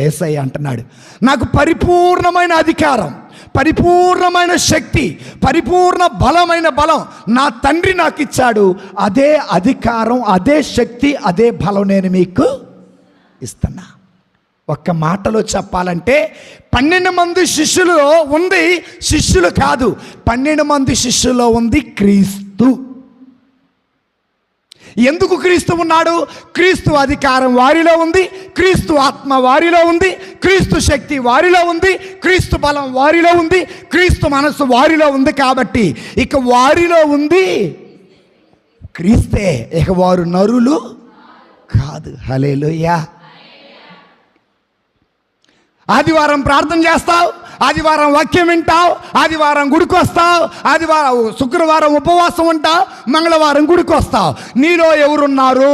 యేసయ్య అంటున్నాడు, నాకు పరిపూర్ణమైన అధికారం, పరిపూర్ణమైన శక్తి, పరిపూర్ణ బలమైన బలం నా తండ్రి నాకు ఇచ్చాడు. అదే అధికారం, అదే శక్తి, అదే బలం నేను మీకు ఇస్తున్నా. ఒక్క మాటలో చెప్పాలంటే 12 మంది శిష్యులలో ఉంది శిష్యులు కాదు, 12 మంది శిష్యుల్లో ఉంది క్రీస్తు. ఎందుకు క్రీస్తు ఉన్నాడు? క్రీస్తు అధికారం వారిలో ఉంది, క్రీస్తు ఆత్మ వారిలో ఉంది, క్రీస్తు శక్తి వారిలో ఉంది, క్రీస్తు బలం వారిలో ఉంది, క్రీస్తు మనస్సు వారిలో ఉంది. కాబట్టి ఇక వారిలో ఉంది క్రీస్తే, ఇక వారు నరులు కాదు. హల్లెలూయా. ఆదివారం ప్రార్థన చేస్తావు, ఆదివారం వాక్యం వింటావు, ఆదివారం గుడికి వస్తావు, శుక్రవారం ఉపవాసం ఉంటావు, మంగళవారం గుడికి వస్తావు. నీలో ఎవరున్నారు?